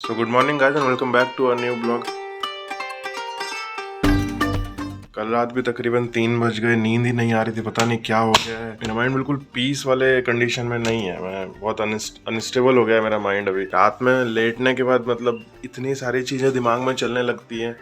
So good morning guys and welcome back to our new blog। कल रात भी तकरीबन 3 बज गए, नींद ही नहीं आ रही थी, पता नहीं क्या हो गया है। मेरा माइंड बिल्कुल पीस वाले कंडीशन में नहीं है, मैं बहुत अनस्टेबल हो गया है मेरा माइंड। अभी रात में लेटने के बाद मतलब इतनी सारी चीज़ें दिमाग में चलने लगती हैं,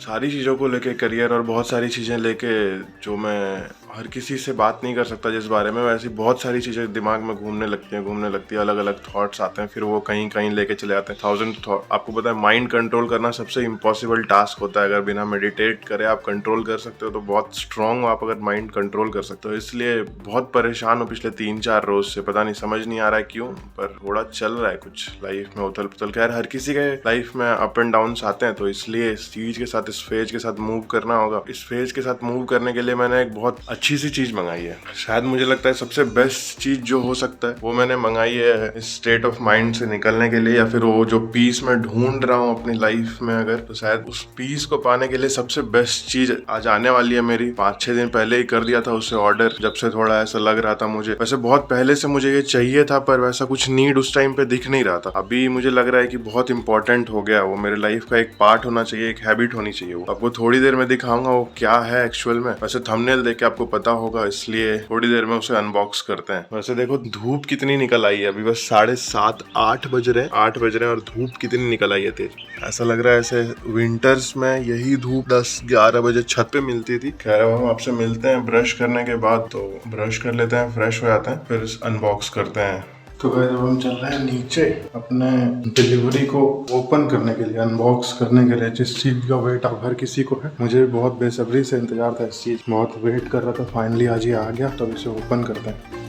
सारी चीज़ों को लेके, करियर और बहुत सारी चीज़ें लेके, जो मैं हर किसी से बात नहीं कर सकता जिस बारे में, वैसी बहुत सारी चीज़ें दिमाग में घूमने लगती है, अलग अलग थॉट्स आते हैं, फिर वो कहीं कहीं लेके चले आते हैं। 1000 थॉट। आपको पता है माइंड कंट्रोल करना सबसे इम्पॉसिबल टास्क होता है। अगर बिना मेडिटेट करे आप कंट्रोल कर सकते हो तो बहुत स्ट्रांग हो आप, अगर माइंड कंट्रोल कर सकते हो। इसलिए बहुत परेशान हो पिछले 3-4 रोज से, पता नहीं समझ नहीं आ रहा है क्यों, पर थोड़ा चल रहा है कुछ लाइफ में उथल पुथल। खैर हर किसी के लाइफ में अप एंड डाउन आते हैं, तो इसलिए इस चीज के साथ, इस फेज के साथ मूव करना होगा। इस फेज के साथ मूव करने के लिए मैंने एक बहुत अच्छी सी चीज मंगाई है। शायद मुझे लगता है सबसे बेस्ट चीज जो हो सकता है वो मैंने मंगाई है इस स्टेट ऑफ माइंड से निकलने के लिए, या फिर वो जो पीस मैं ढूंढ रहा हूँ अपनी लाइफ में, अगर तो शायद उस पीस को पाने के लिए सबसे बेस्ट चीज आज आने वाली है मेरी। 5-6 दिन पहले ही कर दिया था उससे ऑर्डर, जब से थोड़ा ऐसा लग रहा था मुझे। वैसे बहुत पहले से मुझे ये चाहिए था, पर वैसा कुछ नीड उस टाइम पे दिख नहीं रहा था। अभी मुझे लग रहा है कि बहुत इंपॉर्टेंट हो गया, वो मेरे लाइफ का एक पार्ट होना चाहिए, एक हैबिट होनी चाहिए। वो आपको थोड़ी देर में दिखाऊंगा वो क्या है एक्चुअल में। वैसे थंबनेल देख के आपको पता होगा, इसलिए थोड़ी देर में उसे अनबॉक्स करते हैं। वैसे देखो धूप कितनी निकल आई है, अभी बस 7:30-8 बज रहे हैं और धूप कितनी निकल आई है तेज। ऐसा लग रहा है ऐसे विंटर्स में यही धूप 10-11 बजे छत पे मिलती थी। खैर अब हम आपसे मिलते हैं ब्रश करने के बाद, तो ब्रश कर लेते हैं, फ्रेश हो जाते हैं, फिर अनबॉक्स करते हैं। तो गाइस अब हम चल रहे हैं नीचे अपने डिलीवरी को ओपन करने के लिए, अनबॉक्स करने के लिए, जिस चीज़ का वेट अब हर किसी को है। मुझे बहुत बेसब्री से इंतजार था, इस चीज़ बहुत वेट कर रहा था, फाइनली आज ये आ गया, तो इसे ओपन करते हैं।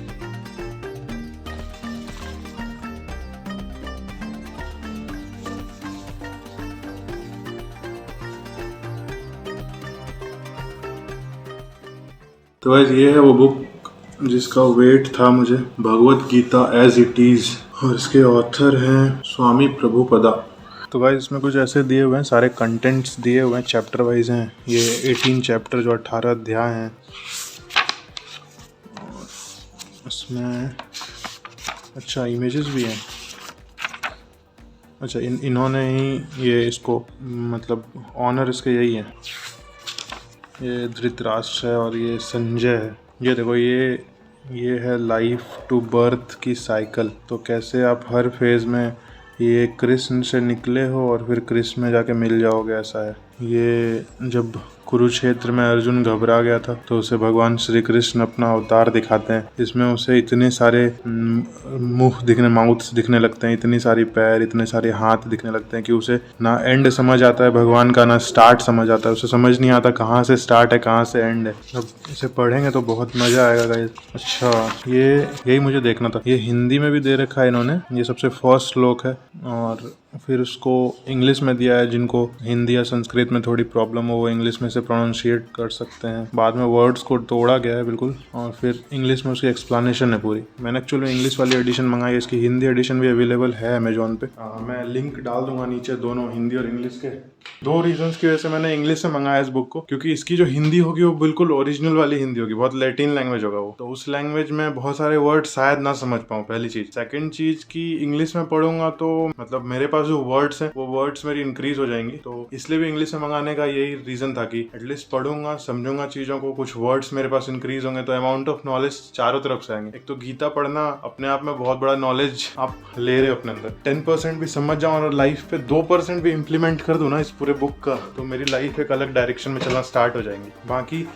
तो गाइस ये है वो बुक जिसका वेट था मुझे, Bhagavad Gita as it is, और इसके ऑथर हैं स्वामी प्रभुपदा। तो गाइस इसमें कुछ ऐसे दिए हुए हैं, सारे कंटेंट्स दिए हुए हैं, चैप्टर वाइज हैं ये 18 चैप्टर, जो 18 अध्याय हैं। इसमें अच्छा इमेजेस भी हैं। अच्छा इन्होंने ही ये इसको मतलब ऑनर इसके यही है, ये धृतराष्ट्र है और ये संजय है। ये देखो ये है लाइफ टू बर्थ की साइकिल। तो कैसे आप हर फेज में ये कृष्ण से निकले हो और फिर कृष्ण में जाके मिल जाओगे, ऐसा है। ये जब कुरुक्षेत्र में अर्जुन घबरा गया था तो उसे भगवान श्री कृष्ण अपना अवतार दिखाते हैं। इसमें उसे इतने सारे माउथ्स दिखने लगते हैं, इतनी सारी पैर, इतने सारे हाथ दिखने लगते हैं कि उसे ना एंड समझ आता है भगवान का, ना स्टार्ट समझ आता है। उसे समझ नहीं आता कहाँ से स्टार्ट है कहाँ से एंड है। अब इसे पढ़ेंगे तो बहुत मजा आएगा गाइस। अच्छा ये यही मुझे देखना था। ये हिंदी में भी दे रखा है इन्होंने, ये सबसे फर्स्ट श्लोक है, और फिर उसको इंग्लिश में दिया है। जिनको हिंदी या संस्कृत में थोड़ी प्रॉब्लम हो वो इंग्लिश में से प्रोनाउंशिएट कर सकते हैं। बाद में वर्ड्स को तोड़ा गया है बिल्कुल, और फिर इंग्लिश में उसकी एक्सप्लेनेशन है पूरी। मैंने एक्चुअली इंग्लिश वाली एडिशन मंगाई है, इसकी हिंदी एडिशन भी अवेलेबल है अमेजोन पे। मैं लिंक डाल दूंगा नीचे, दोनों हिंदी और इंग्लिश के। 2 रीजंस की वजह से मैंने इंग्लिश से मंगाया इस बुक को, क्योंकि इसकी जो हिंदी होगी वो बिल्कुल ओरिजिनल वाली हिंदी होगी, बहुत लैटिन लैंग्वेज होगा वो, तो उस लैंग्वेज में बहुत सारे वर्ड शायद ना समझ पाऊँ, पहली चीज। सेकंड चीज की इंग्लिश में पढ़ूंगा तो मतलब मेरे पास जो वर्ड्स हैं वो वर्ड्स मेरी इंक्रीज हो जाएंगी, तो इसलिए भी इंग्लिश में मंगाने का यही रीजन था कि एटलीस्ट पढ़ूंगा, समझूंगा चीजों को, कुछ वर्ड्स मेरे पास इंक्रीज होंगे, तो अमाउंट ऑफ नॉलेज चारों तरफ से आएंगे। एक तो गीता पढ़ना अपने आप में बहुत बड़ा नॉलेज आप ले रहे हो अपने अंदर। 10% भी समझ जाऊं और लाइफ पे 2% भी इम्प्लीमेंट कर दूं ना इस पूरे बुक का, तो मेरी लाइफ एक अलग डायरेक्शन में चलना स्टार्ट हो जाएंगी। बाकी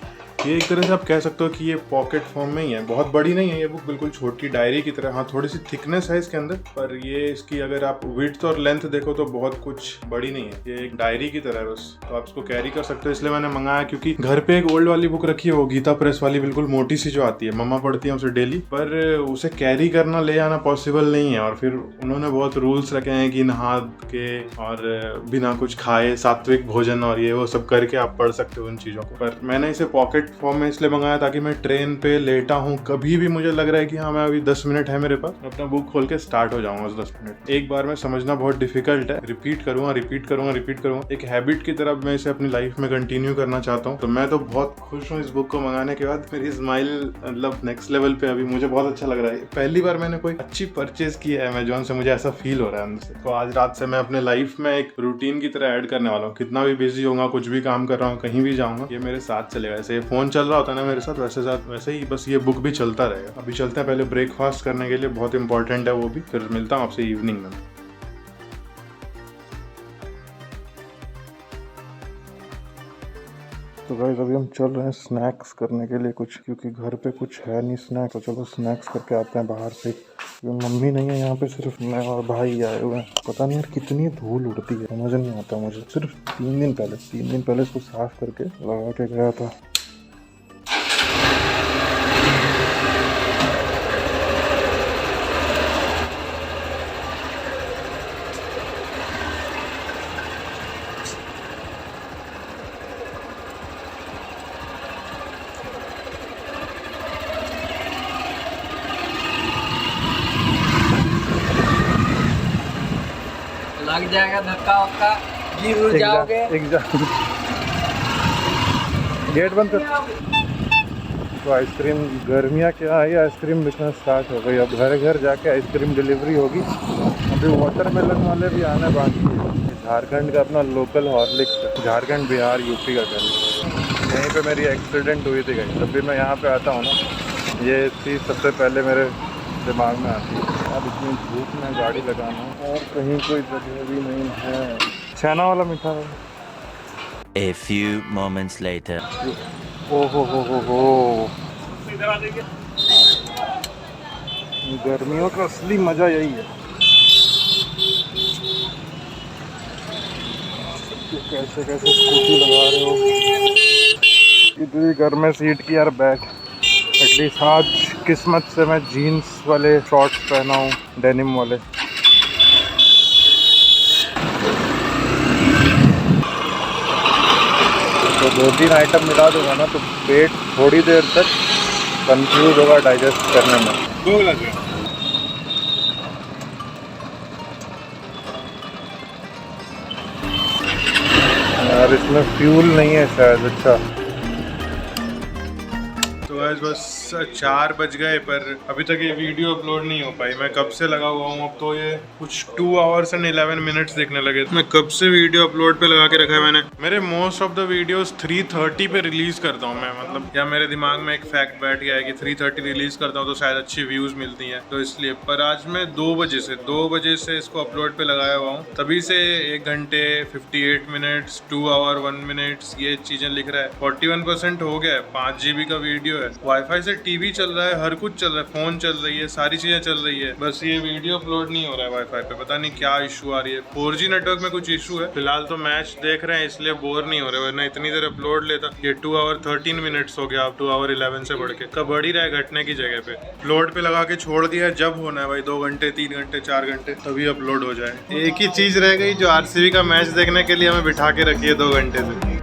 ये एक तरह से आप कह सकते हो कि ये पॉकेट फॉर्म में ही है, बहुत बड़ी नहीं है ये बुक, बिल्कुल छोटी डायरी की तरह। हाँ थोड़ी सी थिकनेस है इसके अंदर, पर ये इसकी अगर आप विड्थ और लेंथ देखो तो बहुत कुछ बड़ी नहीं है, ये एक डायरी की तरह है बस, तो आप इसको कैरी कर सकते हो। इसलिए मैंने मंगाया, क्योंकि घर पे एक ओल्ड वाली बुक रखी है, वो गीता प्रेस वाली, बिल्कुल मोटी सी जो आती है, मम्मा पढ़ती है उसे डेली, पर उसे कैरी करना, ले आना पॉसिबल नहीं है। और फिर उन्होंने बहुत रूल्स रखे हैं कि नहा के और बिना कुछ खाए सात्विक भोजन और ये वो सब करके आप पढ़ सकते हो उन चीज़ों को। पर मैंने इसे पॉकेट प्लेटफॉर्म में इसलिए मंगाया ताकि मैं ट्रेन पे लेटा हूँ, कभी भी मुझे लग रहा है कि हाँ मैं अभी 10 मिनट है मेरे पास, अपना बुक खोल के स्टार्ट हो जाऊंगा उस 10 मिनट। एक बार में समझना बहुत डिफिकल्ट है, रिपीट करूंगा। एक हैबिट की तरफ मैं इसे अपनी लाइफ में कंटिन्यू करना चाहता हूँ। तो मैं तो बहुत खुश हूँ इस बुक को मंगाने के बाद। मेरी स्माइल मतलब नेक्स्ट लेवल पे, अभी मुझे बहुत अच्छा लग रहा है। पहली बार मैंने कोई अच्छी परचेज की है अमेजोन से, मुझे ऐसा फील हो रहा है अंदर से। तो आज रात से मैं अपने लाइफ में एक रूटीन की तरह ऐड करने वाला हूँ। कितना भी बिजी होगा, कुछ भी काम कर रहा हूँ, कहीं भी जाऊंगा, ये मेरे साथ चलेगा। ऐसे फोन चल रहा होता है ना मेरे साथ, वैसे ही बस ये बुक भी चलता रहेगा। अभी चलते हैं पहले ब्रेकफास्ट करने के लिए, बहुत इंपॉर्टेंट है वो भी, फिर मिलता हूँ आपसे इवनिंग में। तो गाइस अभी हम चल रहे हैं स्नैक्स करने के लिए कुछ, क्योंकि घर पे कुछ है नहीं स्नैक्स। तो चलो स्नैक्स करके आते हैं बाहर से। मम्मी नहीं है यहाँ पे, सिर्फ मैं और भाई आए हुए हैं। पता नहीं यार कितनी धूल उड़ती है, समझ नहीं आता मुझे। सिर्फ 3 दिन पहले इसको साफ करके लगा के गया था। लग जाएगा धक्का वक्का, गिर जाओगे। गेट बंद कर। तो आइसक्रीम, गर्मियाँ क्या आई, आइसक्रीम बिकना स्टार्ट हो गई। अब घर घर जाके आइसक्रीम डिलीवरी होगी। अभी वाटरमेलन वाले भी आने बाकी है। झारखंड का अपना local Horlicks, Jharkhand Bihar UP का कर। यहीं पे मेरी एक्सीडेंट हुई थी गई। जब भी मैं यहाँ पे आता हूँ ना, ये चीज़ सबसे पहले मेरे दिमाग में आती है। अब इतनी धूप में गाड़ी लगाना और कहीं कोई जगह भी नहीं है। छेना वाला मीठा है। A few moments later. ओहो गर्मियों का असली मजा यही है। कैसे स्कूटी लगा रहे हो इतनी गर्म में सीट की यार बैग। एटलीस्ट आज किस्मत से मैं जीन्स वाले शॉर्ट्स पहना हूँ, डेनिम वाले। तो 2-3 आइटम मिला दूंगा ना, तो पेट थोड़ी देर तक कंफ्यूज होगा डाइजेस्ट करने में। भूख लग गया यार, इसमें फ्यूल नहीं है शायद। अच्छा तो बस 4 बज गए, पर अभी तक ये वीडियो अपलोड नहीं हो पाई। मैं कब से लगा हुआ हूँ, अब तो ये कुछ 2 आवर्स एंड 11 मिनट्स देखने लगे। मैं कब से वीडियो अपलोड पे लगा के रखा है मैंने। मेरे मोस्ट ऑफ द वीडियोस 3:30 पे रिलीज करता हूँ मैं, मतलब या मेरे दिमाग में एक फैक्ट बैठ गया है कि 3:30 रिलीज करता हूँ तो शायद अच्छी व्यूज मिलती हैं, तो इसलिए। पर आज मैं 2 बजे से इसको अपलोड पे लगाया हुआ हूँ। तभी से 1 घंटे 58 मिनट्स 2 आवर 1 मिनट्स ये चीजें लिख रहा है। 41% हो गया है। 5 GB का वीडियो है। वाईफाई से टीवी चल रहा है, हर कुछ चल रहा है, फोन चल रही है, सारी चीजें चल रही है, बस ये वीडियो अपलोड नहीं हो रहा है वाईफाई पे। पता नहीं क्या इशू आ रही है। 4G नेटवर्क में कुछ इशू है। फिलहाल तो मैच देख रहे हैं इसलिए बोर नहीं हो रहे, वरना इतनी देर अपलोड लेता। ये 2 आवर 13 मिनट्स हो गया, अब 2 आवर 11 से बढ़ के कब बढ़ ही रहा है घटने की जगह पे। अपलोड पे लगा के छोड़ दिया, जब होना है भाई 2 घंटे 3 घंटे 4 घंटे तभी अपलोड हो जाए। एक ही चीज रह गई जो RCB का मैच देखने के लिए हमें बिठा के रखी है 2 घंटे से।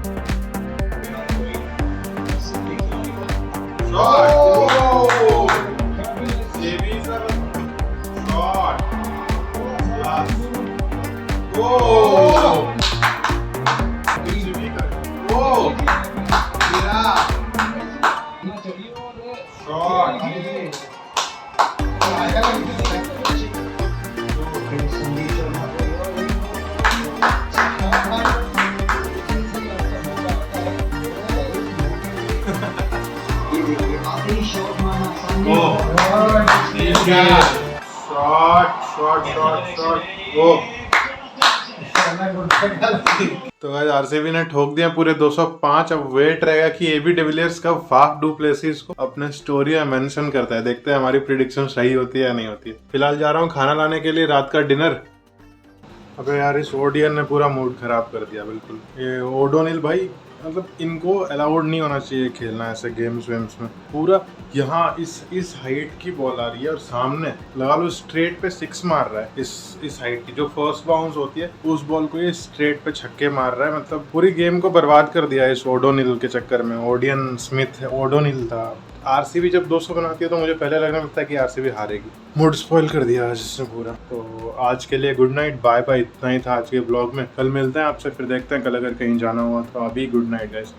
तो आज RCB ने ठोक दिया पूरे 205। अब वेट रहेगा कि एबी डिविलियर्स कब फाफ डू प्लेसिस को अपने स्टोरी में मेंशन करता है। देखते हैं हमारी प्रिडिक्शन सही होती है या नहीं होती है। फिलहाल जा रहा हूँ खाना लाने के लिए, रात का डिनर। अबे यार इस ओडियन ने पूरा मूड खराब कर दिया बिल्कुल। ये ओडोनिल भाई मतलब इनको अलाउड नहीं होना चाहिए खेलना ऐसे गेम्स वेम्स में। पूरा यहाँ इस हाइट की बॉल आ रही है और सामने लगा लो स्ट्रेट पे 6 मार रहा है। इस हाइट की जो फर्स्ट बाउंस होती है उस बॉल को ये स्ट्रेट पे छक्के मार रहा है। मतलब पूरी गेम को बर्बाद कर दिया इस ओडोनिल के चक्कर में। ओडियन स्मिथ ओडोनिल था। आरसीबी जब 200 बनाती है तो मुझे पहले लगने लगता है कि आरसीबी हारेगी। मूड स्पॉइल कर दिया आज इसने पूरा। तो आज के लिए गुड नाइट, बाय बाय। इतना ही था आज के ब्लॉग में। कल मिलते हैं आपसे, फिर देखते हैं कल अगर कहीं जाना हुआ तो। अभी गुड नाइट गाइस।